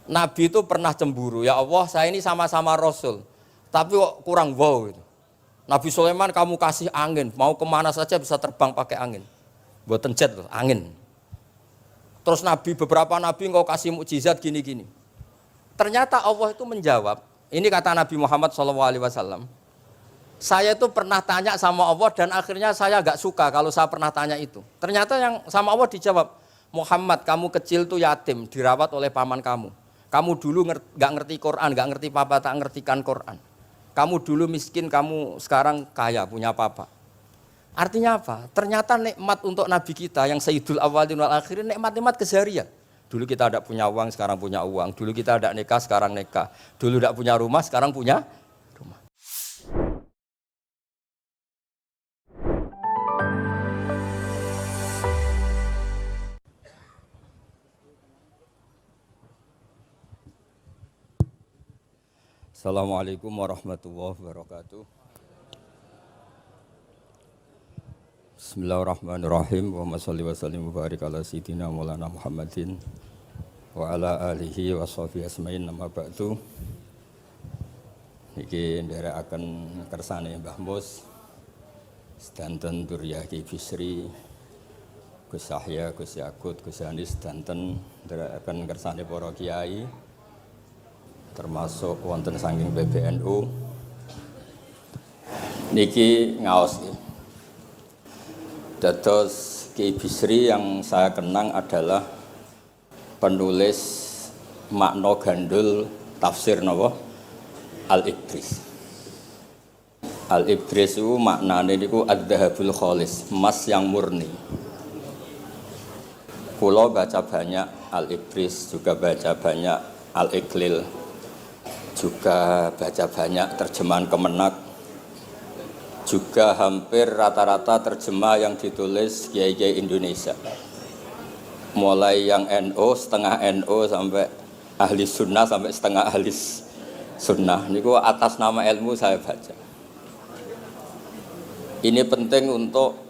Nabi itu pernah cemburu, ya Allah saya ini sama-sama Rasul, tapi kok kurang wow gitu. Nabi Sulaiman kamu kasih angin, mau kemana saja bisa terbang pakai angin. Buatan jet loh, angin. Terus beberapa Nabi engkau kasih mukjizat gini-gini. Ternyata Allah itu menjawab, ini kata Nabi Muhammad SAW, saya itu pernah tanya sama Allah dan akhirnya saya agak suka kalau saya pernah tanya itu. Ternyata yang sama Allah dijawab, Muhammad kamu kecil tuh yatim, dirawat oleh paman kamu. Kamu dulu nggak ngerti Quran, nggak ngerti papa, tak ngertikan Quran. Kamu dulu miskin, kamu sekarang kaya, punya papa. Artinya apa? Ternyata nikmat untuk Nabi kita yang Sayyidul Awwalin wal Akhirin, nikmat-nikmat keseharian. Dulu kita tidak punya uang, sekarang punya uang. Dulu kita tidak nikah, sekarang nikah. Dulu tidak punya rumah, sekarang punya rumah. Assalamualaikum warahmatullahi wabarakatuh. Bismillahirrahmanirrahim. Wa sholli wa sallim wa barik ala sayyidina Maulana Muhammadin wa ala alihi wa sahbihi asma'in nama ba'du. Niki nderekaken kersane Mbah Mus sedanten Duriyah Ki Bisri, Gus Yahya, Gus Yakut, Gus Anis sedanten nderekaken kersane para kiai termasuk wonten saking PBNU niki ngaos. Dados Ki Bisri yang saya kenang adalah penulis makna gandul tafsir napa Al-Ibris. Al-Ibris itu maknane niku ad-dhahabul khalis, emas yang murni. Kula baca banyak Al-Ibris, juga baca banyak Al-Iqlil, juga baca banyak terjemahan Kemenak, juga hampir rata-rata terjemah yang ditulis kiai-kiai Indonesia, mulai yang NO, setengah NO sampai ahli sunnah sampai setengah ahli sunnah. Niku atas nama ilmu saya baca. Ini penting untuk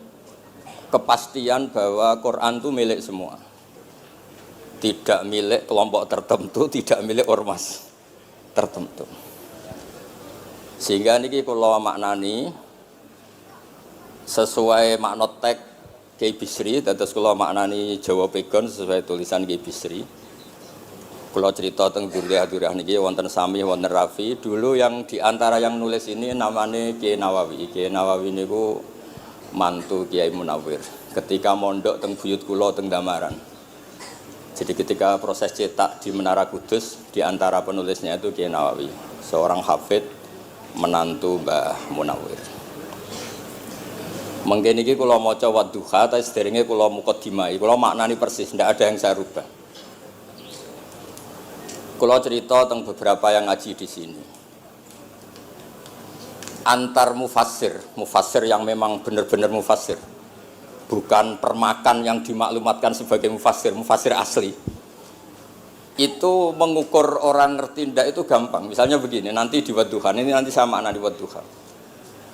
kepastian bahwa Quran itu milik semua, tidak milik kelompok tertentu, tidak milik ormas tertentu. Sehingga niki kula maknani sesuai makna teks Ki Bisri, dados kula maknani Jawa Pegon sesuai tulisan Ki Bisri. Kula cerita teng Duriyah niki wonten Sami, wonten Rafi. Dulu yang diantara yang nulis ini namanya Kiai Nawawi. Kiai Nawawi niku mantu Kiai Munawir. Ketika mondok teng buyut kula teng Damaran. Jadi ketika proses cetak di Menara Kudus, di antara penulisnya itu Kiai Nawawi, seorang hafid menantu Mbah Munawir. Mengkene iki kula maca Wadduha, ta sederenge kula mukadimah, kula maknani persis, ndak ada yang saya rubah. Kula cerita tentang beberapa yang ngaji di sini. Antar mufassir yang memang benar-benar mufassir, bukan permakan yang dimaklumatkan sebagai mufassir asli. Itu mengukur orang ngerti ndak itu gampang. Misalnya begini, nanti di Wadduha, ini nanti saya makna di Wadduha.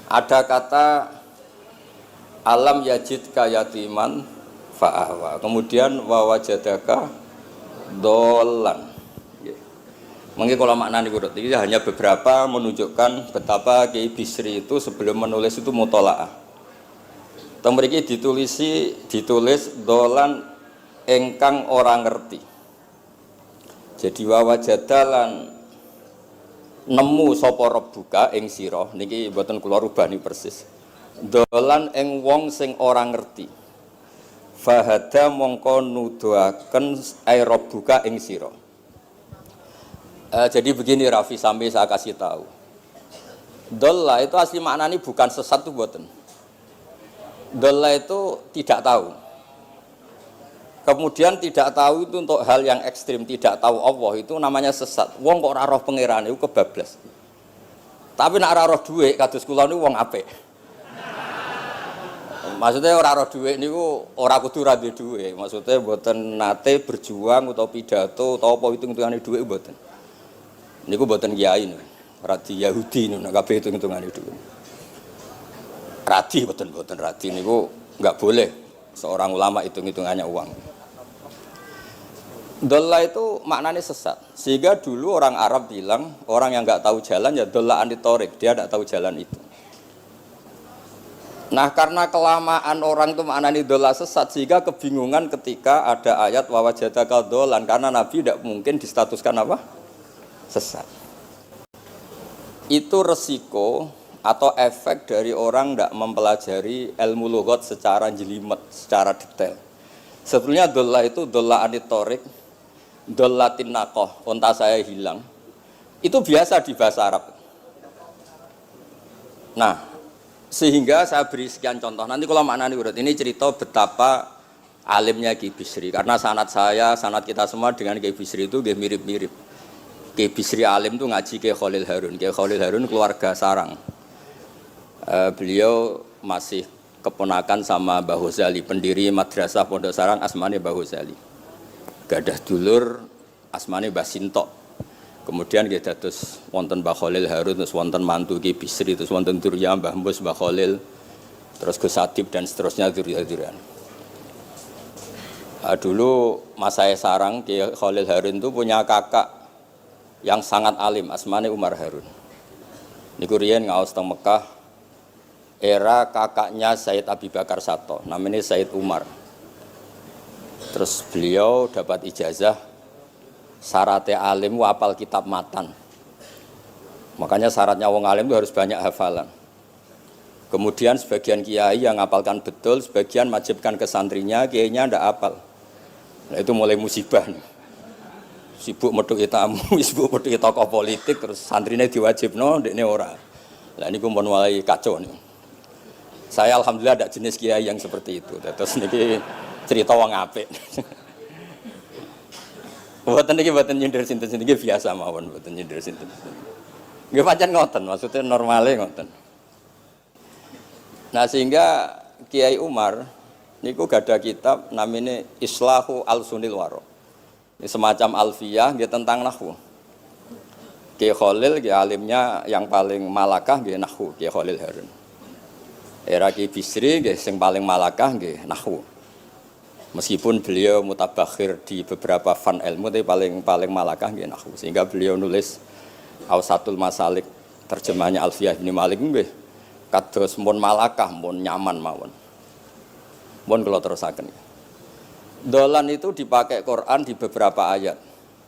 Ada kata alam yajidka yatiman fa'awa. Kemudian wa wajadaka dolan. Mungkin kalau makna ini urut, ini hanya beberapa menunjukkan betapa Kiai Bisri itu sebelum menulis itu mutola'ah. Teng mriki ditulis dolan engkang orang ngerti. Jadi wawajadalan nemu sapa rabbuka ing sira niki mboten kula rubah niki persis. Dolan ing wong sing ora ngerti. Fahada mongko nuduhaken ai rabbuka ing sira. Jadi begini Rafi, sampai saya kasih tahu. Dolla itu asli maknanya bukan sesat itu mboten. Dolla itu tidak tahu. Kemudian tidak tahu itu untuk hal yang ekstrim, tidak tahu Allah itu namanya sesat. Wong kok ora roh pangeran itu kebablas. Tapi nek ora roh dhuwit kados kula niku wong apik. Maksudnya ora roh dhuwit niku ora kudu ra duwe dhuwit. Maksudnya mboten nate berjuang utawa pidato utawa apa hitung-hitungane dhuwit mboten. Niku mboten kiai niku. Radi Yahudi niku nek kabeh hitung-hitungane dhuwit. Radi mboten radi niku enggak boleh seorang ulama hitung-hitungannya uang. Dolla itu maknanya sesat. Sehingga dulu orang Arab bilang, orang yang nggak tahu jalan ya dolla anitorik, dia nggak tahu jalan itu. Nah karena kelamaan orang itu maknanya dolla sesat, sehingga kebingungan ketika ada ayat wawajadaka dolan, karena Nabi tidak mungkin distatuskan apa? Sesat. Itu resiko atau efek dari orang tidak mempelajari ilmu lughat secara jelimet, secara detail. Sebetulnya dolla itu dolla anitorik, dolla tinnakoh, onta saya hilang. Itu biasa di bahasa Arab. Nah, sehingga saya beri sekian contoh. Nanti kalau maknanya urut, ini cerita betapa alimnya Ki Bisri. Karena sanad saya, sanad kita semua dengan Ki Bisri itu mirip-mirip. Ki Bisri alim itu ngaji Ki Khalil Harun. Ki Khalil Harun keluarga sarang. Beliau masih keponakan sama Mbah Ghazali, pendiri madrasah Pondok Sarang asmane Mbah Ghazali. Gadah dulur asmane Mbah Sintok. Kemudian kita terus wonten Mbah Khalil Harun, terus wonten mantu Ki Bisri, terus wonten Durya Mbah Mus, Mbah Khalil, terus Gus Adib dan seterusnya Durya-Duryan. Dulu mas saya sarang Ki Khalil Harun itu punya kakak yang sangat alim, asmane Umar Harun. Niku riyen ngaos teng Mekah, era kakaknya Said Abi Bakar Sato, namanya Said Umar. Terus beliau dapat ijazah syaratnya alim apal kitab matan. Makanya syaratnya wong alim itu harus banyak hafalan. Kemudian sebagian kiai yang ngapalkan betul, sebagian majibkan ke santrinya, kiainya ndak apal. Nah, itu mulai musibah nih. Sibuk metuki tamu, sibuk metuki tokoh politik, terus santrinya diwajibno, ndekne ora. Lah niku pun mulai kacau nih. Saya alhamdulillah ada jenis kiai yang seperti itu. Terus niki cerita wong apik. Mboten niki mboten nyindir sinten-sinten iki biasa mawon, mboten nyindir sinten. Nggih pancen ngoten, maksudnya normale ngoten. Nah, sehingga Kiai Umar niku gadah kitab namanya Islahu Al-Sunil Waro. Ini semacam alfiyah nggih tentang nahwu. Kiai Khalil nggih alimnya yang paling malakah nggih nahwu, Kiai Khalil Harun. Era Ki Bisri nggih sing paling malakah nggih nahwu. Meskipun beliau mutabakhir di beberapa fan ilmu, tapi paling malakah nggih nahwu. Sehingga beliau nulis Ausatul Masalik, terjemahnya Alfiyah bin Malik nggih kados mun malakah, mun nyaman mawon. Mun kula terusaken. Dolan itu dipakai Quran di beberapa ayat.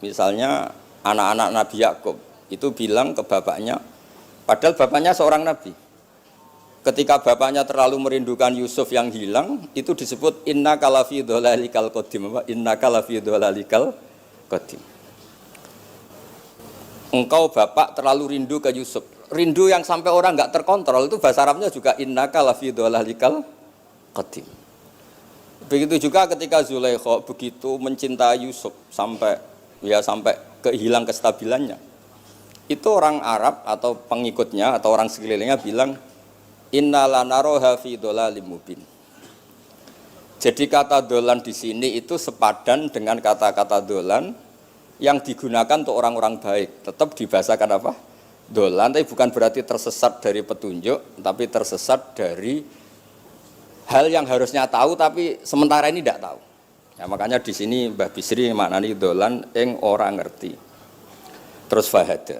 Misalnya anak-anak Nabi Yakub itu bilang ke bapaknya, padahal bapaknya seorang nabi. Ketika bapaknya terlalu merindukan Yusuf yang hilang, itu disebut inna kalafi dhalalikal qadim. Inna kalafi dhalalikal qadim. Engkau bapak terlalu rindu ke Yusuf. Rindu yang sampai orang enggak terkontrol itu bahasa Arabnya juga inna kalafi dhalalikal qadim. Begitu juga ketika Zulaikha begitu mencintai Yusuf sampai kehilang kestabilannya. Itu orang Arab atau pengikutnya atau orang sekelilingnya bilang inna lanaroha fi dhalalim mubin. Jadi kata dolan di sini itu sepadan dengan kata-kata dolan yang digunakan untuk orang-orang baik. Tetap dibahasakan apa? Dolan, tapi bukan berarti tersesat dari petunjuk, tapi tersesat dari hal yang harusnya tahu tapi sementara ini tidak tahu. Ya, makanya di sini Mbah Bisri maknani dolan ing ora ngerti. Terus fahada.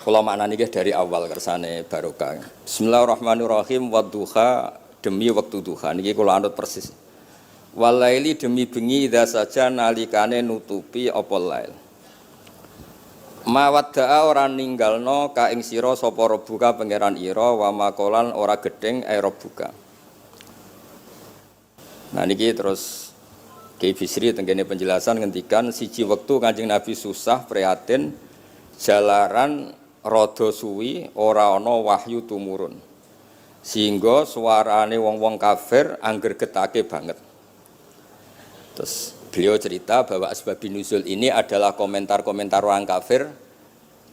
Kula maknani nggih dari awal kersane barokah. Bismillahirrahmanirrahim wadduha demi waktu duha niki kula anut persis. Walaili demi bengi idza saja nalikane nutupi apa lail. Mawadda'a ora ninggalno ka ing sira sapa rebuka pangeran ira wa makolan ora gedeng rebuka. Nah niki terus Kiai Bisri tenggene penjelasan ngendikan siji wektu Kanjeng Nabi susah prihatin jalaran rada suwi ora ana wahyu tumurun. Sehingga suarane wong-wong kafir angger getake banget. Terus beliau cerita bahwa asbabun nuzul ini adalah komentar-komentar orang kafir.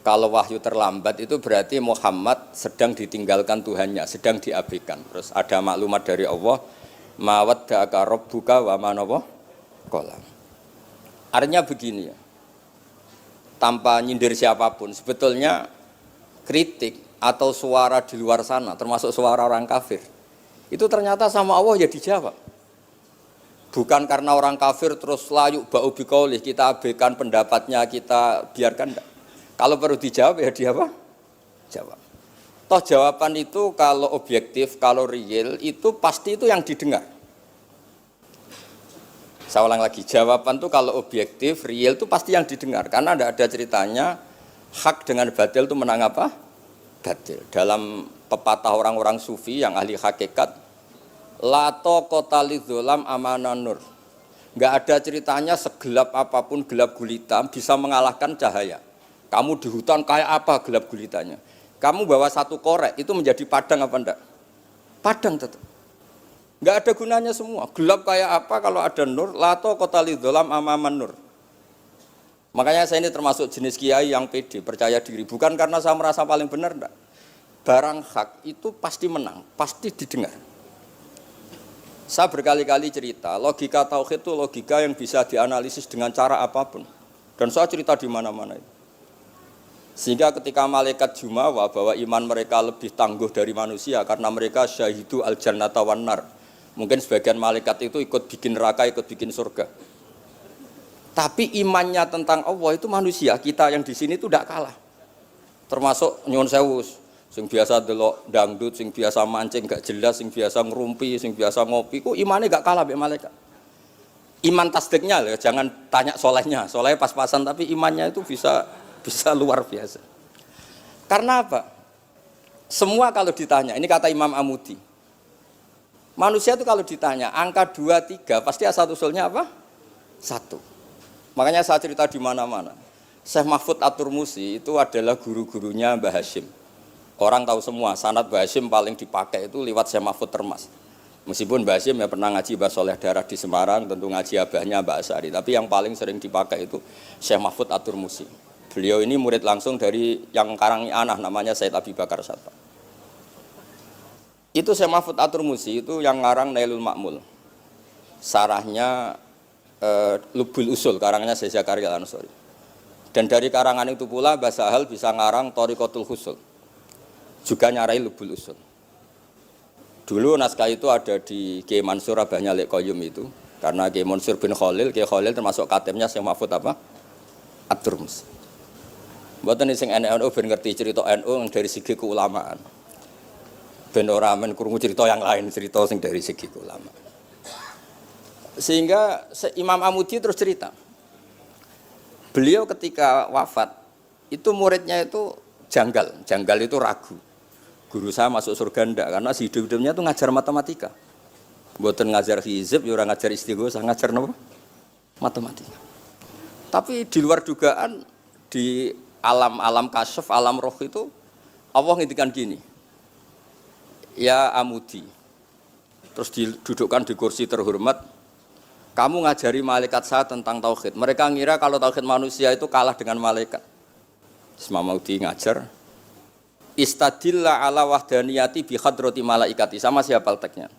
Kalau wahyu terlambat itu berarti Muhammad sedang ditinggalkan Tuhannya, sedang diabaikan. Terus ada maklumat dari Allah, mawaddaka rabbuka wa ma qala. Artinya begini ya. Tanpa nyindir siapapun, sebetulnya kritik atau suara di luar sana, termasuk suara orang kafir, itu ternyata sama Allah ya dijawab. Bukan karena orang kafir terus layu ba'u biqaulih, kita abaikan pendapatnya, kita biarkan enggak. Kalau perlu dijawab ya dia apa? Jawab. Toh jawaban itu kalau objektif, kalau real itu pasti itu yang didengar. Saya ulang lagi, jawaban itu kalau objektif, real itu pasti yang didengar. Karena tidak ada ceritanya hak dengan batil itu menang apa? Batil. Dalam pepatah orang-orang sufi yang ahli hakikat, lato kota lidzolam amanan nur. Enggak ada ceritanya segelap apapun gelap gulita bisa mengalahkan cahaya. Kamu di hutan kayak apa gelap gulitanya? Kamu bawa satu korek itu menjadi padang apa enggak? Padang tetap. Enggak ada gunanya semua. Gelap kayak apa kalau ada nur? Lato kota lidzolam amaman nur. Makanya saya ini termasuk jenis kiai yang pede, percaya diri. Bukan karena saya merasa paling benar enggak. Barang hak itu pasti menang, pasti didengar. Saya berkali-kali cerita, logika tauhid itu logika yang bisa dianalisis dengan cara apapun. Dan saya cerita di mana-mana itu. Sehingga ketika malaikat jumawa bahwa iman mereka lebih tangguh dari manusia karena mereka syahidu al-jannata wan nar. Mungkin sebagian malaikat itu ikut bikin neraka, ikut bikin surga. Tapi imannya tentang Allah itu manusia, kita yang di sini itu tidak kalah. Termasuk nyuwun sewu, sing biasa delok dangdut, sing biasa mancing gak jelas, sing biasa ngerumpi, sing biasa ngopi, kok imannya gak kalah mbek malaikat. Iman tasdiknya loh, jangan tanya solehnya, solehnya pas-pasan tapi imannya itu bisa luar biasa. Karena apa? Semua kalau ditanya, ini kata Imam Amudi. Manusia itu kalau ditanya angka 2, 3 pasti asal-usulnya apa? 1. Makanya saya cerita di mana-mana. Syekh Mahfud At-Turmusi itu adalah guru-gurunya Mbah Hashim. Orang tahu semua, sanad Mbah Hashim paling dipakai itu lewat Syekh Mahfud Termas. Meskipun Mbah Hashim ya pernah ngaji Mbah Soleh Darah di Semarang, tentu ngaji abahnya Mbah Asari. Tapi yang paling sering dipakai itu Syekh Mahfud At-Turmusi. Beliau ini murid langsung dari yang karangi anak namanya Said Abi Bakar Satta. Itu Syekh Mahfud At-Turmusi itu yang ngarang Nailul Ma'mul. Sarahnya Lubul Usul, karangannya Syekh Zakaria Al-Ansori. Dan dari karangan itu pula Mbah Sahal bisa ngarang Thariqatul Husul. Juga nyarai Lubul Usul. Dulu naskah itu ada di Kiai Mansur abahnya Lek Qayyum itu, karena Kiai Mansur bin Khalil, Kiai Khalil termasuk katibnya Syekh Mahfud apa? At-Turmusi. Mboten sing NU ben ngerti cerita NU dari segi keulamaan. Ben ora men krungu cerita yang lain, cerita sing dari segi keulamaan. Sehingga Imam Amudi terus cerita. Beliau ketika wafat itu muridnya itu janggal itu ragu. Guru saya masuk surga ndak karena si hidup-hidupnya itu ngajar matematika. Mboten ngajar hizib, ya ora ngajar istighosah, ngajar napa? Matematika. Tapi di luar dugaan di alam kasyaf, alam roh itu Allah ngintikan gini. Ya Amudi. Terus didudukkan di kursi terhormat. Kamu ngajari malaikat saya tentang tauhid. Mereka ngira kalau tauhid manusia itu kalah dengan malaikat. Imam Amudi ngajar. Istadilla ala wahdaniyati bi hadrati malaikati. Sama siapa teksnya?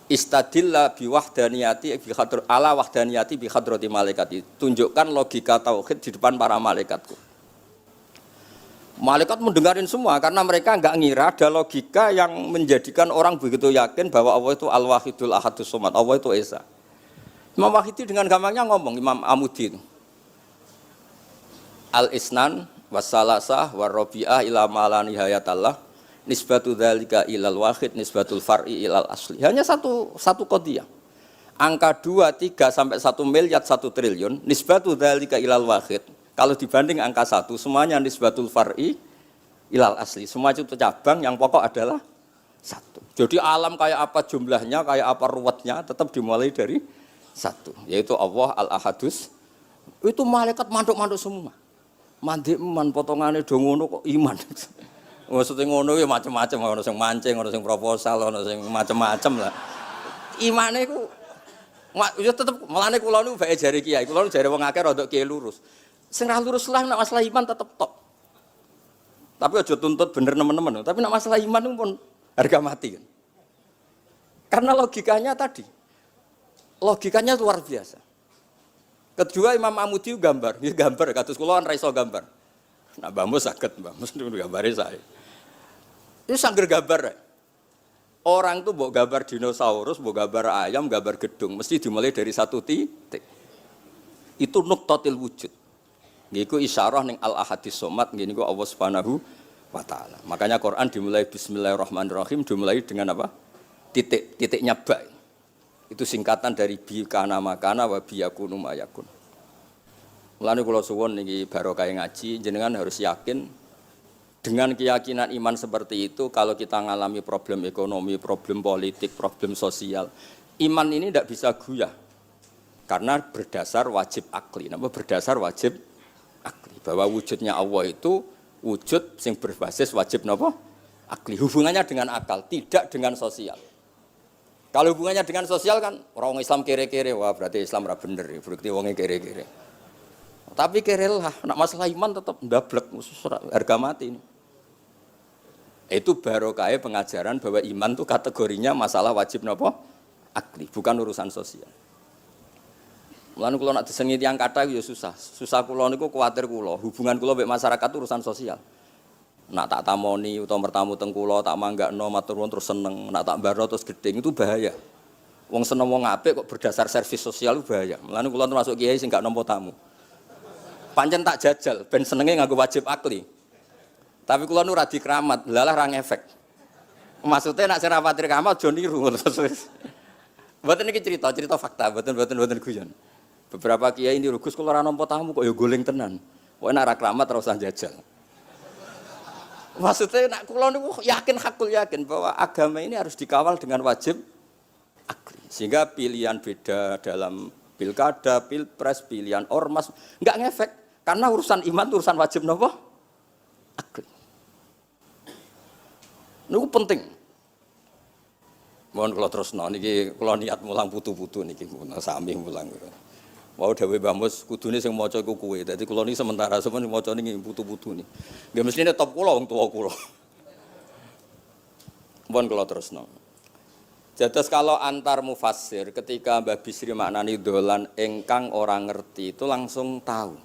Istadilla bi wahdaniyati bi hadr ala wahdaniyati bi hadrati malaikati. Tunjukkan logika tauhid di depan para malaikatku. Malaikat mendengarin semua karena mereka enggak ngira ada logika yang menjadikan orang begitu yakin bahwa Allah itu Al-Wahidul Ahadus Somad. Allah itu Esa. Imam Wahidi dengan gampangnya ngomong, Imam Amudi itu. Al-Isnan wassalasah warrobi'ah ila ma'la nihayatallah nisbatu dzalika ilal wahid nisbatul far'i ilal asli. Hanya satu qadhiyah. Angka 2, 3 sampai 1 miliar 1 triliun nisbatu dzalika ilal wahid. Kalau dibanding angka 1 semuanya nisbatul far'i ilal asli. Semua itu cabang yang pokok adalah 1. Jadi alam kayak apa jumlahnya, kayak apa ruwetnya tetap dimulai dari 1, yaitu Allah Al-Ahadus. Itu malaikat manduk-manduk semua. Mandi man potongane do ngono kok iman. Maksudnya ngono ya macam-macam, ono sing mancing, ono sing proposal, ono sing macam-macam lah. Imane iku ya tetep melane kula niku bae jare kiai. Kula jare wong akeh rada kiai lurus. Sing ra lurus lah nek masalah iman tetep top. Tapi aja tuntut bener nemen-nemen. Tapi nek masalah iman itu pun harga mati kan. Karena logikanya tadi. Logikanya luar biasa. Kedua Imam Amudi gambar, ini gambar kados kula kan ra iso gambar. Nah Mbah Mus saged, Mbah Mus niku gambare saya. Itu sangger gambar. Orang tuh mbok gambar dinosaurus, mbok gambar ayam, gambar gedung, mesti dimulai dari satu titik. Itu nuqtatil wujud. Niku isyarah ning al-ahadis somad niku Allah Subhanahu wa taala. Makanya Quran dimulai bismillahirrahmanirrahim, dimulai dengan apa? Titiknya ba. Itu singkatan dari bi kana makana wa bi yakunu mayakun. Mulane kula suwun niki barokah ngaji jenengan harus yakin. Dengan keyakinan iman seperti itu, kalau kita mengalami problem ekonomi, problem politik, problem sosial, iman ini tidak bisa guyah. Karena berdasar wajib akli. Nama berdasar wajib akli. Bahwa wujudnya Allah itu wujud yang berbasis wajib apa? Akli. Hubungannya dengan akal, tidak dengan sosial. Kalau hubungannya dengan sosial kan, orang Islam kere-kere, wah berarti Islam ra bener, berarti wongnya kere-kere. Tapi kere lah, nak masalah iman tetap ndablek, harga mati ini. Itu barokah pengajaran bahwa iman itu kategorinya masalah wajib napa? Akli, bukan urusan sosial. Mulane kula nak disengi tiyang kathah ya susah. Susah kula niku kuwatir kula, hubungan kula mek masyarakat itu urusan sosial. Nak tak tamoni utawa mertamu teng kula tak manggakno matur nuwun terus seneng, nak tak barno terus gedeng itu bahaya. Wong seneng wong apik kok berdasar servis sosial itu bahaya. Mulane kula termasuk kiai sing gak nampa tamu. Pancen tak jajal ben senenge nganggo wajib akli. Tapi kula nu ra dikeramat, lalah ra ngefek. Maksudnya nak sing rapatir keramat aja niru terus. Mboten iki cerita fakta, mboten guyon. Beberapa kiai niru Gus kula ra nampa tamu kok ya goling tenan. Kok nek ra keramat ora usah jajal. Maksudnya nak kula niku yakin bahwa agama ini harus dikawal dengan wajib akli. Sehingga pilihan beda dalam pilkada, pilpres, pilihan ormas enggak ngefek karena urusan iman itu urusan wajib napa? Akli. Niku penting. Mohon kula terusno niki kula niat mulang putu-putu niki sami mulang. Mau dawuh Mbah Mus kudune sing maca iku kowe. Dadi kula niki sementara sampeyan maca niki putu-putu niki. Nggih mestine top kula wong tuwa kula. Mohon kula terusno. Jados kalau antar mufassir ketika Mbah Bisri maknani dolan ingkang orang ngerti itu langsung tahu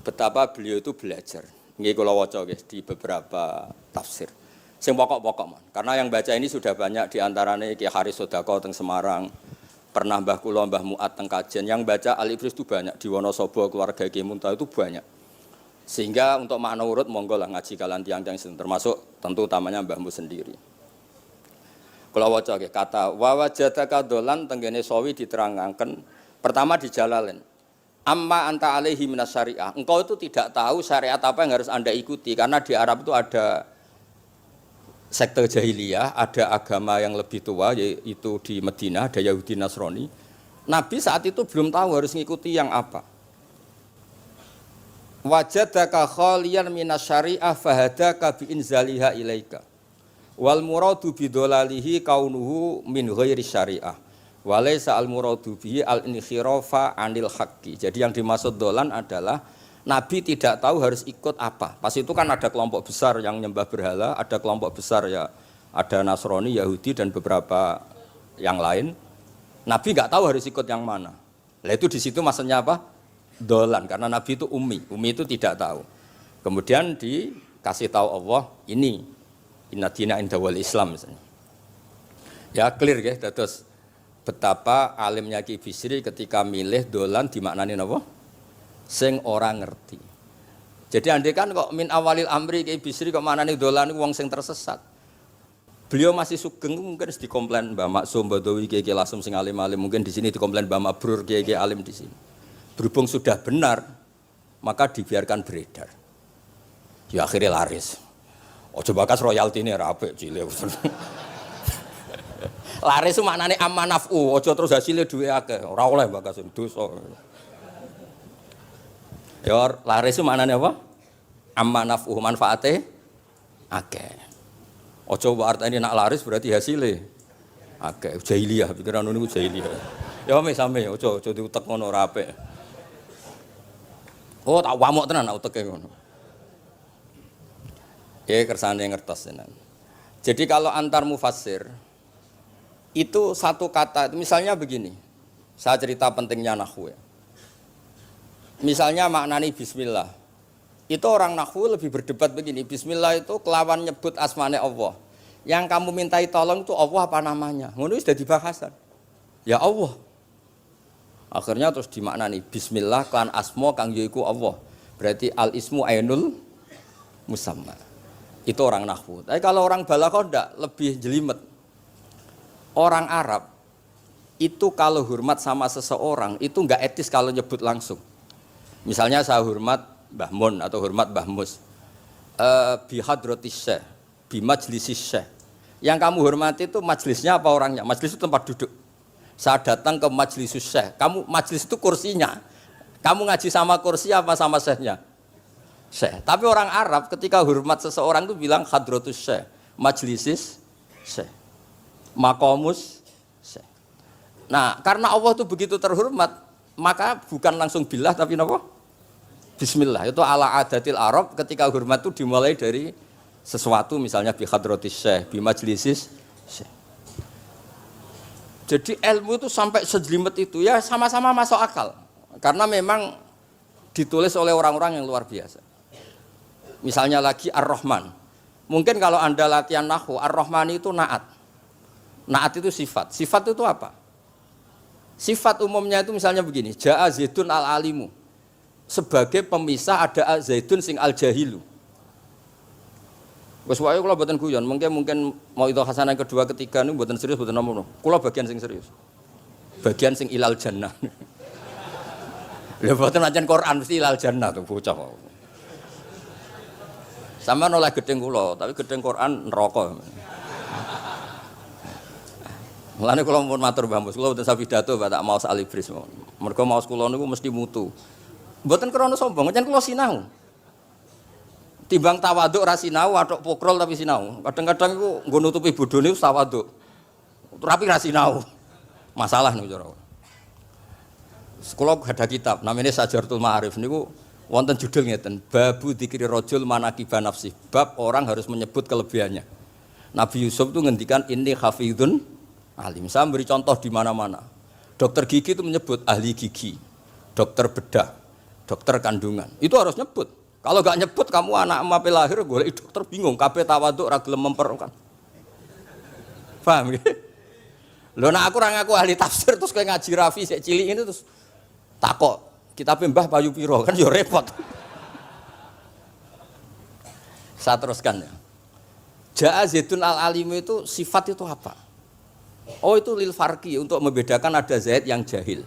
betapa beliau itu belajar. Nggih kula waca guys di beberapa tafsir. Sing pokok-pokok man. Karena yang baca ini sudah banyak di antaranya Ki Haris Sodako teng Semarang, pernah Mbah Kula Mbah Muat teng Kajen. Yang baca Al-Ibris itu banyak di Wonosobo keluarga Ki Munta itu banyak. Sehingga untuk makna urut monggo lah ngaji kalian tiang-tiang termasuk tentu utamanya Mbahmu sendiri. Kula waca nggih kata wa wajadaka dolan tenggene sawi diterangaken pertama di Jalalain. Amma anta alaihi minas syariah. Engkau itu tidak tahu syariat apa yang harus Anda ikuti karena di Arab itu ada sekte jahiliyah, ada agama yang lebih tua yaitu di Madinah ada Yahudi Nasrani. Nabi saat itu belum tahu harus mengikuti yang apa. Wajadaka khaliyan minas syariah fahadaka bi inzaliha ilaika. Wal muradu bidolalihi kaunuhu min ghairi syariah. Walaysa al muradu bihi al inkhirafa anil haqqi. Jadi yang dimaksud dolan adalah Nabi tidak tahu harus ikut apa. Pas itu kan ada kelompok besar yang nyembah berhala, ada kelompok besar ya, ada Nasrani, Yahudi dan beberapa yang lain. Nabi nggak tahu harus ikut yang mana. Lah itu di situ maksudnya apa? Dolan karena Nabi itu ummi itu tidak tahu. Kemudian dikasih tahu Allah ini inna dina inda wal Islam misalnya. Ya clear guys, terus betapa alimnya Ki Bisri ketika milih dolan dimaknani apa? Sing orang ngerti. Jadi andai kan kok min awalil amri Ki Bisri kok manane dolan wong sing tersesat. Beliau masih sugeng mungkin dikomplain Mbah Maksum Badawi Ki Lasem sing alim-alim mungkin di sini dikomplain Mbah Mabrur Ki alim di sini. Berhubung sudah benar maka dibiarkan beredar. Ya akhirnya laris. Ojo bakas royalti ini rapik cilik. Laris itu maknane amanafu, ojo terus hasilnya duwe akeh. Ora oleh bakas dosa. Ya laris itu maknanya apa? Amma naf'uh manfaate akeh. Ojo artine nak laris berarti hasilnya akeh. Jahiliyah pikiran niku jahiliyah. Ya sami ojo diutek ngono ora apik. Oh tak wamuk tenan nak uteke ngono. Ya kersane ngertos tenan. Jadi kalau antar mufassir itu satu kata misalnya begini. Saya cerita pentingnya nahwu ya. Misalnya maknani bismillah. Itu orang nahwu lebih berdebat begini, bismillah itu kelawan nyebut asmane Allah. Yang kamu mintai tolong itu Allah apa namanya? Ngono wis dadi bahasan. Ya Allah. Akhirnya terus dimaknani bismillah kan asma kang yaiku Allah. Berarti al ismu ainul musamma. Itu orang nahwu. Tapi kalau orang balaghah ndak, lebih jelimet. Orang Arab itu kalau hormat sama seseorang itu enggak etis kalau nyebut langsung. Misalnya saya hormat Mbah Mun atau hormat Mbah Mus. Bi hadratis syekh, bi majlisis syekh. Yang kamu hormati itu majelisnya apa orangnya? Majelis itu tempat duduk. Saya datang ke majlisus syekh. Kamu majlis itu kursinya. Kamu ngaji sama kursi apa sama syekhnya? Syekh. Tapi orang Arab ketika hormat seseorang itu bilang hadratus syekh, majlisis syekh, maqamus syekh. Nah, karena Allah itu begitu terhormat, maka bukan langsung billah tapi napa? Bismillah. Itu ala adatil Arab ketika hormat itu dimulai dari sesuatu misalnya bi hadratis syekh, bi majlisis syekh. Jadi ilmu itu sampai sejelimet itu ya sama-sama masuk akal. Karena memang ditulis oleh orang-orang yang luar biasa. Misalnya lagi Ar-Rahman. Mungkin kalau Anda latihan nahwu, Ar-Rahman itu naat. Naat itu sifat. Sifat itu apa? Sifat umumnya itu misalnya begini, Ja'a Zaidun al-alimu. Sebagai pemisah ada Zaidun sing al-jahilu. Wes wae kula mboten guyon, mungkin mau itu hasanah kedua ketiga niku mboten serius mboten nomo. Kula bagian sing serius. Bagian sing ilal jannah. Lha mboten ancen Quran mesti ilal jannah to bocah kok. Sama nolak gedeng kula, tapi gedeng Quran neraka. Mulane kula pun matur Mbah Mus, kula mboten sapidato tak maos alibris. Mergo maos kula niku mesti mutu. Mboten krana sombong, ancen kula sinau. Timbang tawaduk ra sinau, atok pokrol tapi sinau. Kadang-kadang iku nggo nutupi bodhone tawaduk. Tapi ra sinau. Masalah niku cara. Sekolah ada kitab namanya Sajartul Ma'arif niku wonten judul ngeten, Babu Dzikri Rajul Manaqiba Nafsi. Bab orang harus menyebut kelebihannya. Nabi Yusuf itu ngendikan inni hafizun alim. Saya beri contoh di mana-mana. Dokter gigi itu menyebut ahli gigi, dokter bedah, dokter kandungan. Itu harus nyebut. Kalau gak nyebut kamu anak mape lahir golek dokter bingung, kabeh tawaduk ra gelem memperkan. Paham nggih? Lho nek aku ora ngaku ahli tafsir terus kowe ngaji Rafi sik cilik ini terus takok, kitabe Mbah Bayu piro kan ya repot. Saya teruskan ya. Ja'a Zaidun al-alim itu sifat itu apa? Oh itu lil farqi untuk membedakan ada Zaid yang jahil.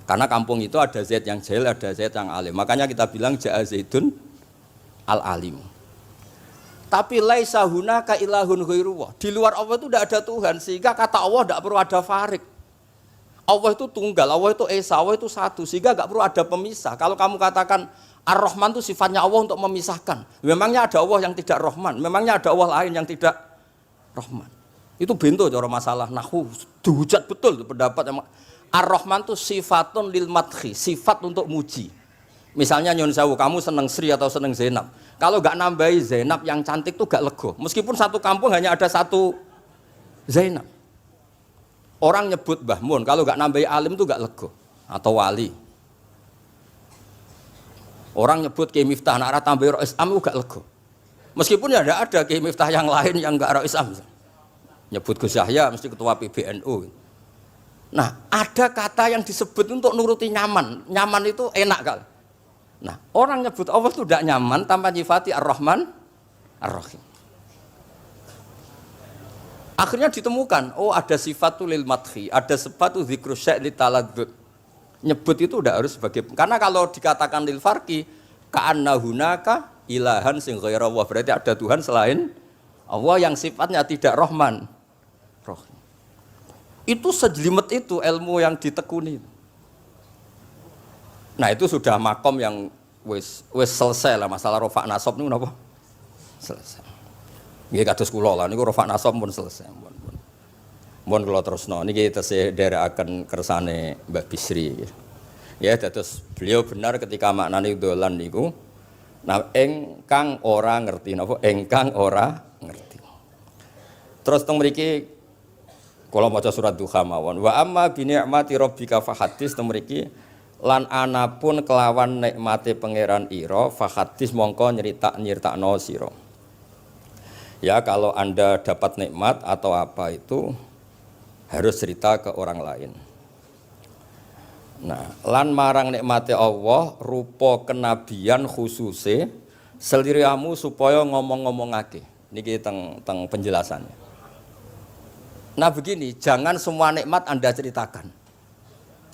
Karena kampung itu ada Zaid yang jahil, ada Zaid yang alim. Makanya kita bilang Ja'a Zaidun al-alim. Tapi laisa hunaka ilahun ghairullah. Di luar Allah itu tidak ada Tuhan, sehingga kata Allah tidak perlu ada farik. Allah itu tunggal, Allah itu esa, Allah itu satu, sehingga tidak perlu ada pemisah. Kalau kamu katakan Ar-Rahman itu sifatnya Allah untuk memisahkan. Memangnya ada Allah yang tidak Rahman, memangnya ada Allah lain yang tidak Rahman. Itu bento cara masalah nahwu. Dihujat betul pendapat yang Ar-Rahman itu sifatun lil madhi, sifat untuk muji. Misalnya nyun sewu, kamu seneng Sri atau seneng Zainab. Kalau gak nambahi Zainab yang cantik itu gak lego. Meskipun satu kampung hanya ada satu Zainab. Orang nyebut Mbah Mun, kalau gak nambahi alim itu gak lego. Atau wali. Orang nyebut Kiai Miftah, nak tambahi Rois Am itu gak lego. Meskipun ya ada Kiai Miftah yang lain yang gak Rois Am. Nyebut Gus Yahya mesti ketua PBNU. Nah, ada kata yang disebut untuk nuruti nyaman. Nyaman itu enak kali. Nah, orang nyebut Allah itu tidak nyaman tanpa nyifati Ar-Rahman, Ar-Rahim. Akhirnya ditemukan, oh ada sifatul lil madhi, ada sifatu dzikru syai' li taladdud. Nyebut itu tidak harus sebagai, karena kalau dikatakan lil farqi, ka'anna hunaka ilahan sing ghaira Allah, berarti ada Tuhan selain Allah yang sifatnya tidak Rahman, Rahim. Itu sejelimet itu ilmu yang ditekuni. Nah itu sudah makom yang wis selesai lah masalah rofa nasab niku napa? Selesai. Nggih kados kula lah niku rofa nasab pun selesai. Mun kula terusno niki tesih nderekaken kersane Mbak Bisri. Ya dados beliau benar ketika maknane dolan niku nah engkang ora ngerti napa engkang ora ngerti. Terus teng mriki kula maca surat Duha mawon. Wa amma bi ni'mati rabbika fahadits temriki lan anapun kelawan nikmate pangeran ira fahadits mongko nyritakno sira. Ya kalau Anda dapat nikmat atau apa itu harus cerita ke orang lain. Nah, lan marang nikmate Allah rupa kenabian khususe seliramu supaya ngomong-ngomongake. Niki teng penjelasannya. Nah begini, jangan semua nikmat Anda ceritakan.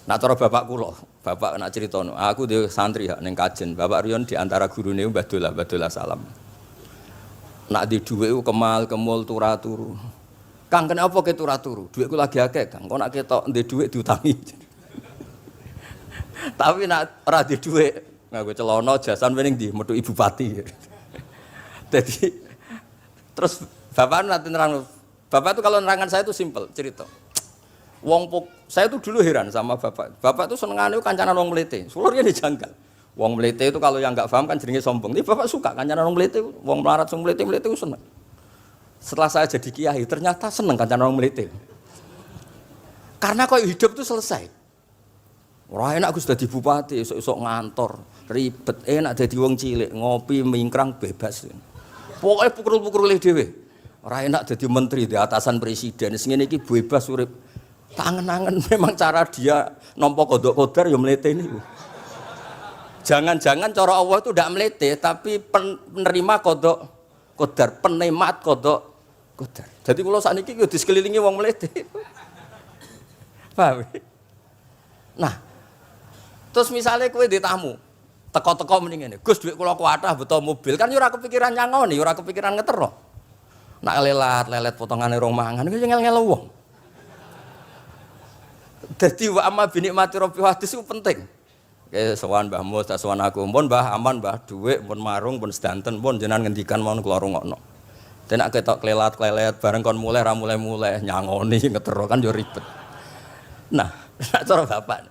Nak cara bapak kula, bapak nak ceritono, aku dhewe santri hak ning kajen, Bapak Riyon di antara gurune Mbah Dolah Salam. Nak di dhuwit ku kemal-kemul turu. Kang kenapa ke turu? Dhuwitku lagi akeh, Kang. Kok nak ketok ndek dhuwit diutangi. Tapi nak ora di dhuwit, nganggo celana jasan wening ndi metu ibu pati. Jadi terus bapak nanti nerang, bapak itu kalau nerangan saya itu simpel cerita. Saya itu dulu heran sama bapak. Bapak itu senengane kancanan wong mlete. Sulurnya dijanggal. Wong mlete itu kalau yang enggak paham kan jenenge sombong. Tapi bapak suka kancanan wong mlete, wong melarat wong mlete itu seneng. Setelah saya jadi kiai ternyata seneng kancanan wong mlete. Karena kok hidup itu selesai. Ora enak Gus dadi bupati, esuk-esuk ngantor, ribet, enak dadi wong cilik, ngopi mingkrang bebas. Pokoke pukul-pukul dhewe. Ora enak dadi menteri di atasan presiden, sing ngene iki bebas urip. Tangan-tangan memang cara dia nampa kodok kodar ya mlete niku. Jangan-jangan cara Allah itu tidak melete tapi penerima kodok kodar, penikmat kodok kodar. Jadi kalau saat ini yo disekelilingi wong melete. Paham? Nah, terus misalnya kowe di tamu, teko-teko mending ngene. Gus dhuwit kula kuatah beto mobil, kan yo ora kepikiran nyangoni, ora kepikiran ngetero. Nak lelet potongane rong mangan iku ngel-ngel wong. Dadi wa amma bi nikmati rabbi hadis itu penting. Oke, sowan Mbah Mus, sowan aku, pun Mbah aman, Mbah dhuwit, pun marung, pun sedanten, pun jenengan ngendikan mon kula rungokno. Ten nek ketok klelet bareng kon mulai ra mulai nyangoni ngetero kan yo ribet. Nah, cara bapak.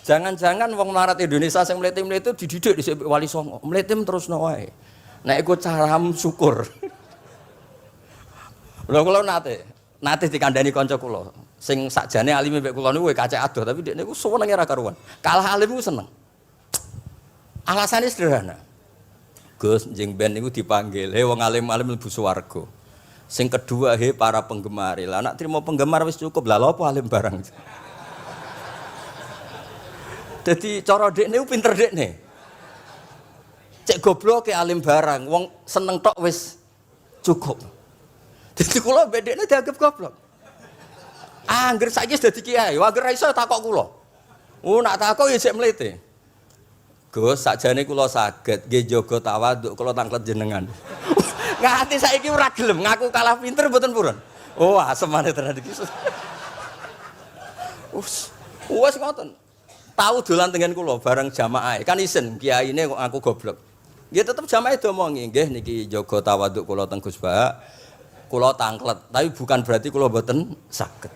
Jangan-jangan wong melarat Indonesia sing mlete-mlete dididik dhisik Wali Songo. Mlete terusno wae. Nek iku caram syukur. Lha kula nate dikandani kanca kula. Sing sakjane alime mbek kula niku kacek adoh tapi dekne niku senenge ra karuan. Kalah alim ku seneng. Alasane sederhana. Gus njing ben niku dipanggil, "He wong alim-alim mlebu swarga." Sing kedua, "He para penggemar." Lah nek trimo penggemar wis cukup, lah lha apa alim barang. Dadi cara dekne ku pinter dekne. Cek goblok ke alim barang, wong seneng tok wis cukup. Dadi kula mbek dekne dianggap goblok. Angger saiki wis dadi kiai, angger ra iso takok kula. Nak takok ya sik mlete. Gus, sakjane kula saged nggih jaga tawaduk kula tanglet jenengan. Nganti saiki ora gelem ngaku kalah pinter mboten purun. Oh, asemane tenan iki. Wes ngoten. Tahu dolan tengen kula bareng jamaah. Kan isin kiyaine kok aku goblok. Nggih tetep jamaah diomongi, nggih niki jaga tawaduk kula teng Gus Ba. Kula tanglet, tapi bukan berarti kula mboten saged.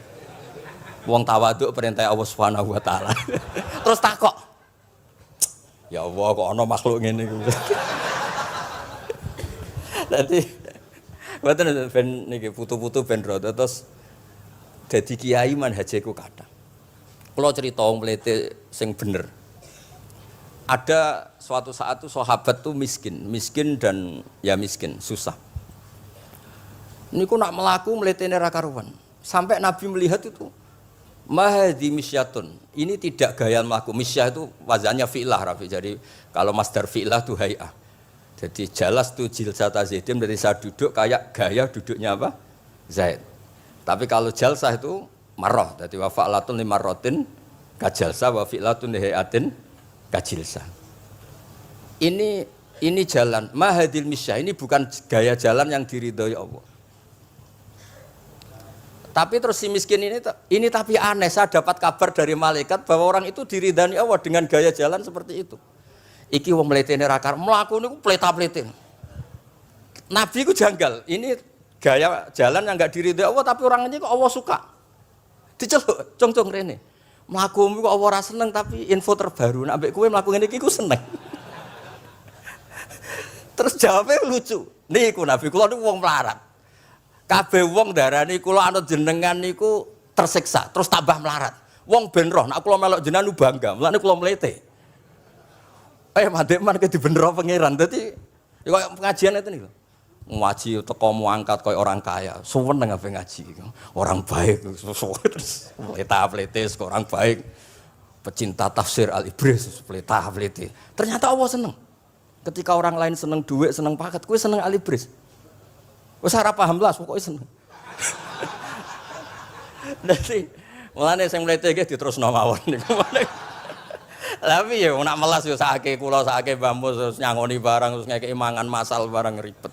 Wong tawaduk perintah Allah Subhanahu wa taala. Terus takok. Ya Allah kok ana makhluk ngene iku. Dadi mboten ben niki putu-putu ben rada terus dadi kiai manhajeku kathah. Kula cerita wong mlete sing bener. Ada suatu saat tuh sahabat tuh miskin dan ya miskin, susah. Niku nak melaku mletene ra karuan. Sampai Nabi melihat itu mahdi misyatun. Ini tidak gaya melaku. Misyah itu wazannya fi'lah Rafi. Jadi kalau masdar fi'lah itu hay'ah. Jadi jalas tu jilsata Zaidim dari saya duduk kayak gaya duduknya apa? Zaid. Tapi kalau jalsah itu marrah. Jadi wa fa'latun li marratin kajalsah wa fi'latun li hay'atin kajilsah. Ini jalan mahadil misyah. Ini bukan gaya jalan yang diridhoi Allah. Tapi terus si miskin ini tapi aneh, saya dapat kabar dari malaikat bahwa orang itu diridani Allah dengan gaya jalan seperti itu. Iki wong mletene ra kar mlaku niku pleta-plete. Nabi ku janggal. Ini gaya jalan yang enggak diridai Allah tapi orang ini kok Allah suka. Diceluk, cong-cong rene. Mlakumu kok Allah ora seneng tapi info terbaru nek ambek kowe mlaku ngene iki ku seneng. Terus jawabnya lucu. Niku Nabi kula niku wong melarat. Kabeh wong darani kula anut jenengan niku tersiksa, terus tambah melarat. Wong ben roh, nek kula melok jenengan bangga, mulane kula mlete. Mandek man ke dibenero pangeran. Dadi koyo pengajian itu niku. ngaji teko angkat koyo orang kaya. Suweneng ape ngaji. Orang baik terus pleta-pletis orang baik. Pecinta tafsir Al-Ibris pleta-pleti. Ternyata Allah seneng. Ketika orang lain seneng duit, seneng paket, kowe seneng Al-Ibris. Wis ora paham lah pokoke seneng. Dadi mulane sing mlete iki diterusno mawon niku. Tapi ya nak melas yo sakake kula sakake bambu terus nyangoni barang terus ngekeki mangan masal barang ribet.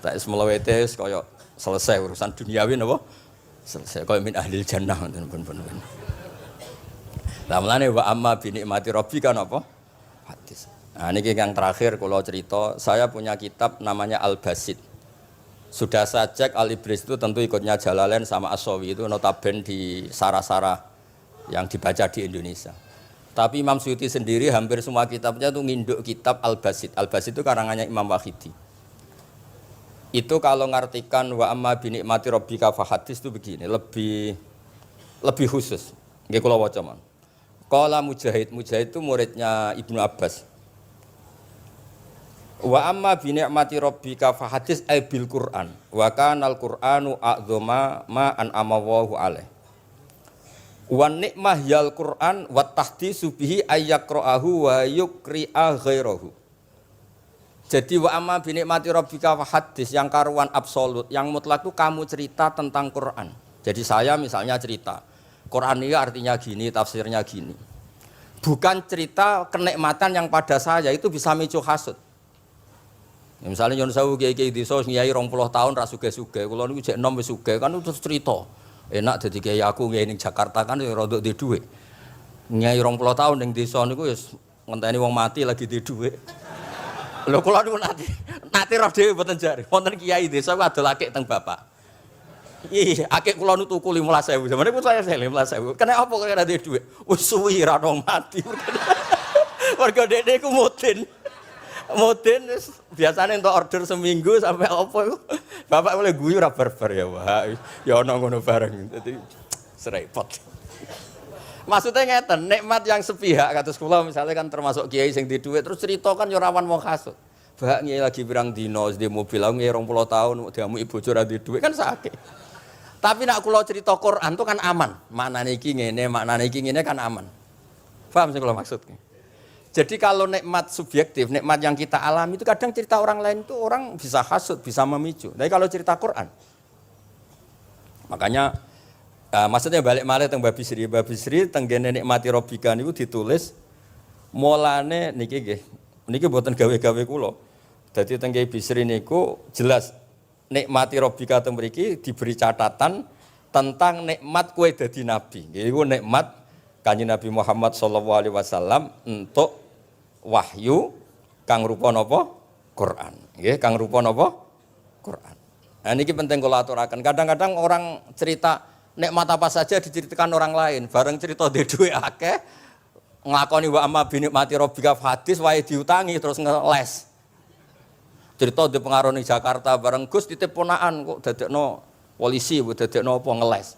Tak wis mlewete kaya selesai urusan duniawi napa? Selesai kaya min ahli jannah ngoten pun. Lah mulane wa amma bi nikmati rabbika napa? Hadis. Nah niki yang terakhir kula cerita, saya punya kitab namanya Al-Basit. Sudah saya cek Al-Ibris itu tentu ikutnya Jalalain sama As-Sawi itu notaben di sarah-sarah yang dibaca di Indonesia. Tapi Imam Suyuti sendiri hampir semua kitabnya itu nginduk kitab Al-Basit. Al-Basit itu karangannya Imam Wahidi. Itu kalau ngartikan wa amma bi nikmati rabbika fahadis itu begini, lebih khusus. Nggih kula waca mon. Qala Mujahid itu muridnya Ibnu Abbas. Wa amma bi ni'mati rabbika fahadis ay bil Qur'an wa kana al-Qur'anu a'dzama ma an'ama Allahu alaih. Wa nikmah yal Qur'an wa tahdisu bihi ayyaqra'ahu wa yukri'a ghairahu. Jadi wa amma bi ni'mati rabbika fahadis yang karuan absolut, yang mutlak itu kamu cerita tentang Qur'an. Jadi saya misalnya cerita Qur'an ini artinya gini, tafsirnya gini. Bukan cerita kenikmatan yang pada saya itu bisa micu hasud. Ya, misalnya nyon sewu kiai-kiai desa nyai 20 tahun ra sugih-sugih, kula niku jek enom wis sugih kan terus cerita. Enak dadi kiai aku nyai ning Jakarta kan ya rada duwe dhuwit. Nyai 20 tahun ning desa niku wis ngenteni wong mati lagi duwe dhuwit. Lho kula niku nate roh dhewe mboten jare. Wonten kiai desa ku adol akik teng bapak. Iya, akik kula nu tuku 15.000. Zamane pun saya 15.000. Kena apa kok ora duwe dhuwit? Wis suwi ra wong mati. Warga dene ku mudin wis biasane entuk order seminggu sampai apa iku. Bapak boleh guyu ra barbar ya, Pak. Ya ana ngono bareng. Dadi serepot. Maksudnya ngeten, nikmat yang sepihak kados kula misalnya kan termasuk kiai sing di dhuwit terus cerita kan yo rawan wong hasud. Bak nyai lagi pirang dino di mobil aku nyai 20 tahun diamu ibu ora di dhuwit kan sakit. Tapi nak kula cerita Quran itu kan aman. Maknane iki ngene kan aman. Paham sing kula maksudnya? Jadi kalau nikmat subjektif, nikmat yang kita alami itu kadang cerita orang lain itu orang bisa hasud, bisa memicu. Tapi kalau cerita Quran, makanya maksudnya balik malih teng Babi Sri tenggene nikmati Rabbika niku ditulis mulane niki nggih. Niki mboten gawe-gawe kula. Dadi teng Babi Sri niku jelas nikmati Rabbika teng mriki diberi catatan tentang nikmat kowe dadi nabi. Iku nikmat Kanjeng Nabi Muhammad sallallahu alaihi wasallam untuk wahyu kang rupa napa? Quran. Nggih, kang rupa napa? Quran. Nah niki penting kula aturaken. Kadang-kadang orang cerita nikmat apa saja diceritakan orang lain, bareng cerita dhe dhuwit akeh nglakoni wa amma bi nikmati rabbika hadis wae diutangi terus ngeles. Cerita di pengaruh ning Jakarta bareng Gus titip ponakan kok dadekno polisi, dadekno apa ngeles.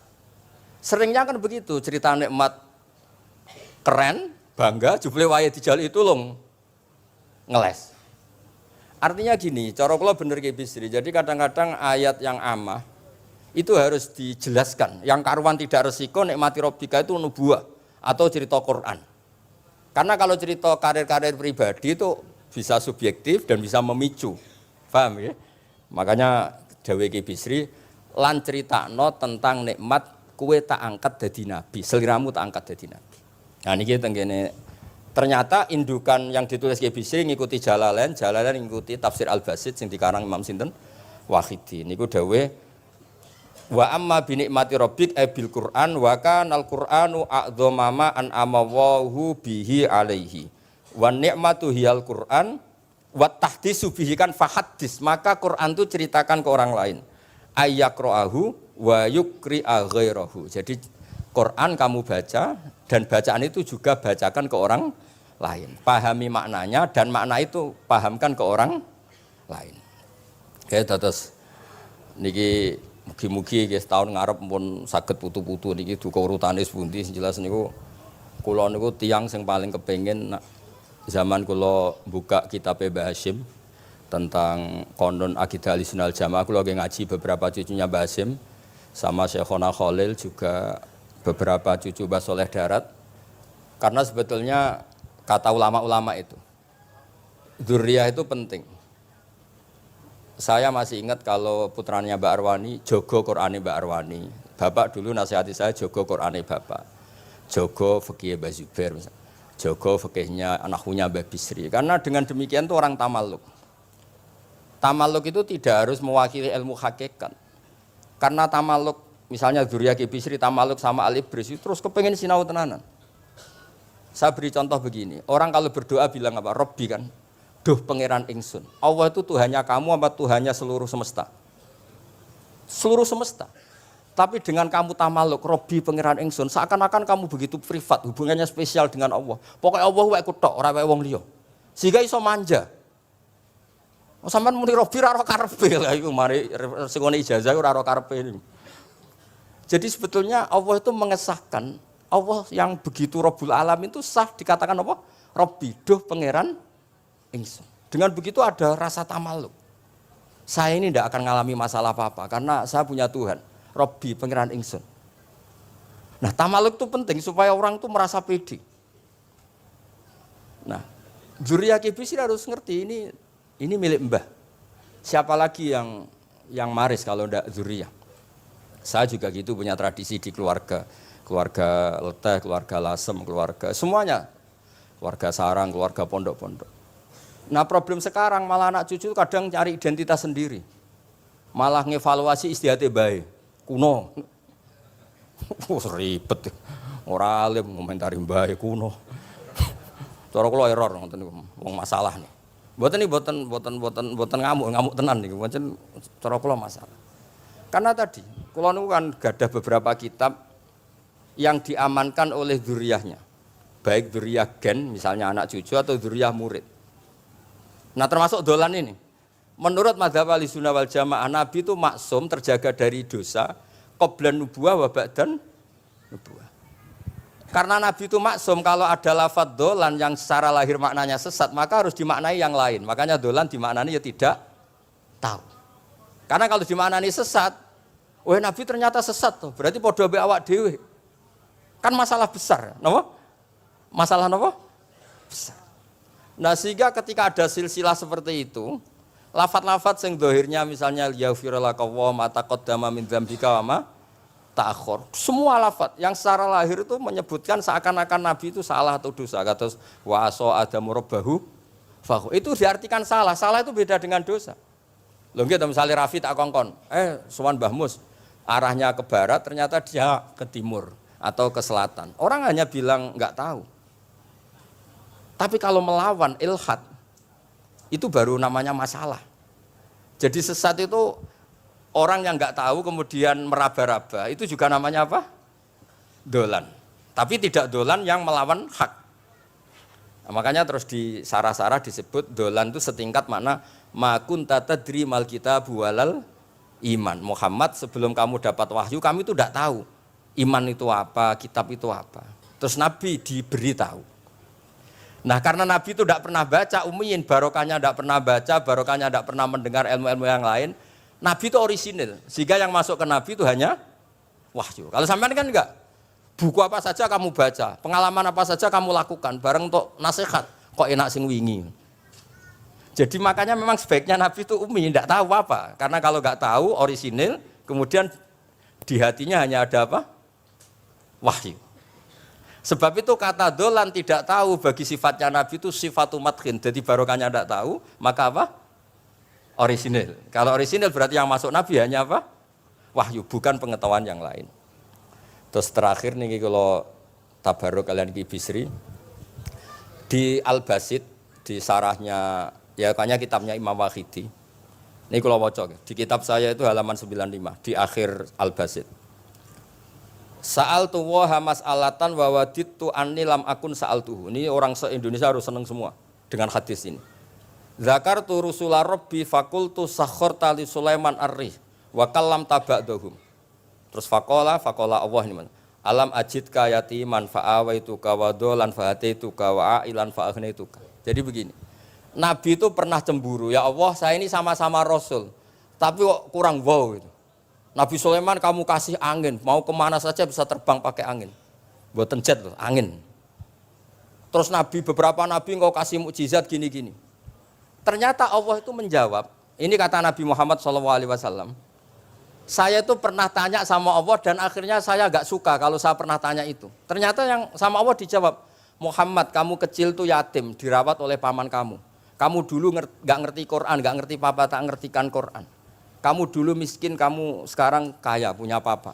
Seringnya kan begitu, cerita nikmat keren bangga jebule wae dijali itu long ngeles. Artinya gini, cara kula bener ki Bisri. Jadi kadang-kadang ayat yang amah itu harus dijelaskan. Yang karuan tidak resiko nikmati Rabbika itu nubuwah atau cerita Quran. Karena kalau cerita karir-karir pribadi itu bisa subjektif dan bisa memicu. Paham ya? Makanya dawuh ki Bisri lan critakno tentang nikmat kowe tak angkat dadi nabi, seliramu tak angkat dadi nabi. Nah niki tenggene ternyata indukan yang ditulis Ki Bisri ngikuti Jalalain ngikuti tafsir Al-Basit sing dikarang Imam sinten Wahidi. Niku dawuh wa amma bi nikmati rabbik bil Qur'an wa kanal Qur'anu a'dzama ma an'ama Allahu bihi alaihi. Wa nikmatu hiyal Qur'an wa tahdisu bihi kan fahaddis, maka Quran itu ceritakan ke orang lain. Ayyaqra'ahu wa yukri'a ghairahu. Jadi Quran kamu baca dan bacaan itu juga bacakan ke orang lain. Pahami maknanya dan makna itu pahamkan ke orang lain. Oke, terus niki mugi-mugi nggih setahun ngarep pun saged putu-putu niki duka urutane sepundi jelas niku kula niku tiyang sing paling kepengin zaman kula buka kitab Mbah Hasyim tentang konon akidah Ahlussunnah wal Jamaah. Aku lagi ngaji beberapa cucunya Mbah Hasim sama Syekhona Khalil, juga beberapa cucu Mbah Soleh Darat. Karena sebetulnya kata ulama-ulama itu, dzurriyah itu penting. Saya masih ingat kalau putranya Mbak Arwani, jogo Qur'ane Mbak Arwani. Bapak dulu nasihati saya, jogo Qur'ane Bapak. Jogo fikih Mbah Zubair, jogo fikihnya anaknya Mbah Bisri. Karena dengan demikian itu orang tamaluk. Tamaluk itu tidak harus mewakili ilmu hakikat. Karena tamaluk, misalnya dzurriyah Ki Bisri tamaluk sama Ali Ibris, terus kepengen sinau tenanan. Saya beri contoh begini, orang kalau berdoa bilang apa? Robbi kan? Duh pangeran ingsun. Allah itu Tuhannya kamu apa Tuhannya seluruh semesta? Seluruh semesta. Tapi dengan kamu tamaluk, Robbi pangeran ingsun, seakan-akan kamu begitu privat, hubungannya spesial dengan Allah. Pokoknya Allah wae kutok, ora wae wong liya. Sehingga iso manja. Sampeyan muni Robbi ora karepe lha iku mari sing ngene ijazah ora karepe. Jadi sebetulnya Allah itu mengesahkan, Allah yang begitu Rabbul Alamin itu sah dikatakan apa? Robbi, duh pangeran ingsun. Dengan begitu ada rasa tamaluk. Saya ini tidak akan mengalami masalah apa-apa karena saya punya Tuhan. Robbi pangeran ingsun. Nah, tamaluk itu penting supaya orang itu merasa pede. Nah, dzurriyah Ki Bisri harus ngerti ini milik Mbah. Siapa lagi yang maris kalau tidak dzurriyah? Saya juga gitu punya tradisi di keluarga Leteh, keluarga Lasem, keluarga semuanya. Keluarga sarang, keluarga pondok-pondok. Nah, problem sekarang malah anak cucu kadang cari identitas sendiri. Malah ngevaluasi istihate bae. Kuno. Ribet. Ora alim ngomentari bae kuno. Cara kula error ngoten niku, wong masalah nih. Mboten ngamuk tenan niku. Pancen cara kula masalah. Karena tadi, kula niku kan gadah beberapa kitab yang diamankan oleh dzurriyahnya. Baik dzurriyah gen, misalnya anak cucu atau dzurriyah murid. Nah, termasuk dolan ini. Menurut mazhab Ahlussunnah wal Jamaah, Nabi itu maksum terjaga dari dosa qablan nubuwah wa ba'dan nubuwah. Karena Nabi itu maksum, kalau ada lafadz dolan yang secara lahir maknanya sesat, maka harus dimaknai yang lain. Makanya dolan dimaknani ya tidak tahu. Karena kalau dimaknani sesat, Nabi ternyata sesat tuh. Berarti padha mbek awak dhewe. Kan masalah besar, napa? Masalah napa? Besar. Nah, sehingga ketika ada silsilah seperti itu, lafadz-lafadz yang dohirnya misalnya yaghfirulaka wa ma taqaddama min dzambika wa ma ta'akhkhar. Semua lafadz yang secara lahir itu menyebutkan seakan-akan Nabi itu salah atau dosa. Kata wa asa adamu rabbahu fa itu diartikan salah. Salah itu beda dengan dosa. Lho nggih misalnya Rafi tak kongkon, sowan Mbah Mus, arahnya ke barat ternyata dia ke timur atau ke selatan. Orang hanya bilang enggak tahu. Tapi kalau melawan ilhad, itu baru namanya masalah. Jadi sesat itu orang yang enggak tahu kemudian meraba-raba, itu juga namanya apa? Dolan. Tapi tidak dolan yang melawan hak. Nah, makanya terus di sarah-sarah disebut dolan itu setingkat makna ma kunta tadri mal kitabu walal iman. Muhammad, sebelum kamu dapat wahyu, kami itu tidak tahu iman itu apa, kitab itu apa. Terus Nabi diberitahu. Nah, karena Nabi itu tidak pernah baca, ummiyin, barokahnya tidak pernah baca, barokahnya tidak pernah mendengar ilmu-ilmu yang lain. Nabi itu orisinil, sehingga yang masuk ke Nabi itu hanya wahyu. Kalau sampean kan enggak, buku apa saja kamu baca, pengalaman apa saja kamu lakukan, bareng untuk nasihat, kok enak sing wingi. Jadi makanya memang sebaiknya Nabi itu ummi, tidak tahu apa. Karena kalau enggak tahu orisinil, kemudian di hatinya hanya ada apa? Wahyu. Sebab itu kata dolan tidak tahu bagi sifatnya Nabi itu sifatu madkhin. Jadi barokahnya tidak tahu, maka apa? Orisinil. Kalau orisinil berarti yang masuk Nabi hanya apa? Wahyu, bukan pengetahuan yang lain. Terus terakhir nih kalau tabaruk kalian Ki Bisri di Al-Basit, di sarahnya, ya kayaknya kitabnya Imam Wahidi. Ini kalau wocok, di kitab saya itu halaman 95, di akhir Al-Basit. Sa'altu wa mas'alatan wa wadittu anni lam akun sa'altuhu. Ini orang se-Indonesia harus senang semua dengan hadis ini. Zakartu rusula rabbi fakultu sakharta li Sulaiman ar-rih wa kallam taba'dahum. Terus faqala Allah ini mana? Alam ajidka yatiman fa'awaituka wa dolan fa'ataituka wa ailan fa'aghnituka. Jadi begini. Nabi itu pernah cemburu, ya Allah saya ini sama-sama Rasul, tapi kok kurang wow gitu. Nabi Sulaiman kamu kasih angin, mau kemana saja bisa terbang pakai angin. Buatan jet loh, angin. Terus beberapa Nabi engkau kasih mukjizat gini-gini. Ternyata Allah itu menjawab, ini kata Nabi Muhammad SAW, saya itu pernah tanya sama Allah dan akhirnya saya agak suka kalau saya pernah tanya itu. Ternyata yang sama Allah dijawab, Muhammad kamu kecil tuh yatim, dirawat oleh paman kamu. Kamu dulu nggak ngerti Quran, nggak ngerti papa, tak ngertikan Quran. Kamu dulu miskin, kamu sekarang kaya, punya papa.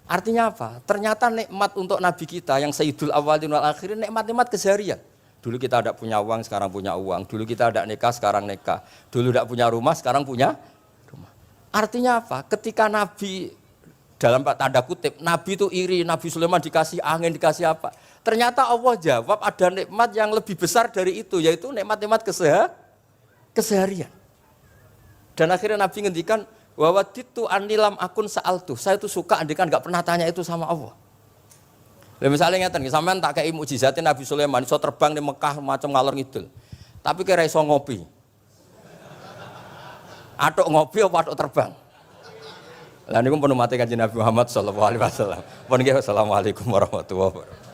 Artinya apa? Ternyata nikmat untuk Nabi kita yang Sayyidul Awwalin wal Akhirin, nikmat-nikmat keseharian. Dulu kita tidak punya uang, sekarang punya uang. Dulu kita tidak nikah, sekarang nikah. Dulu tidak punya rumah, sekarang punya rumah. Artinya apa? Ketika Nabi, dalam tanda kutip, Nabi itu iri, Nabi Sulaiman dikasih angin, dikasih apa. Ternyata Allah jawab ada nikmat yang lebih besar dari itu, yaitu nikmat-nikmat keseharian. Dan akhirnya Nabi ngendikan, wawaditu anilam akun sa'altu. Saya itu suka andikan enggak pernah tanya itu sama Allah. Lah misalnya ngeten, sampean tak kei mukjizatin Nabi Sulaiman iso terbang di Mekah macam ngalor ngidul. Tapi kira iso ngopi. Atuk ngopi apa atuk terbang? Lah niku pun mate Kanjeng Nabi Muhammad sallallahu alaihi wasallam. Pun nggih assalamualaikum warahmatullahi wabarakatuh.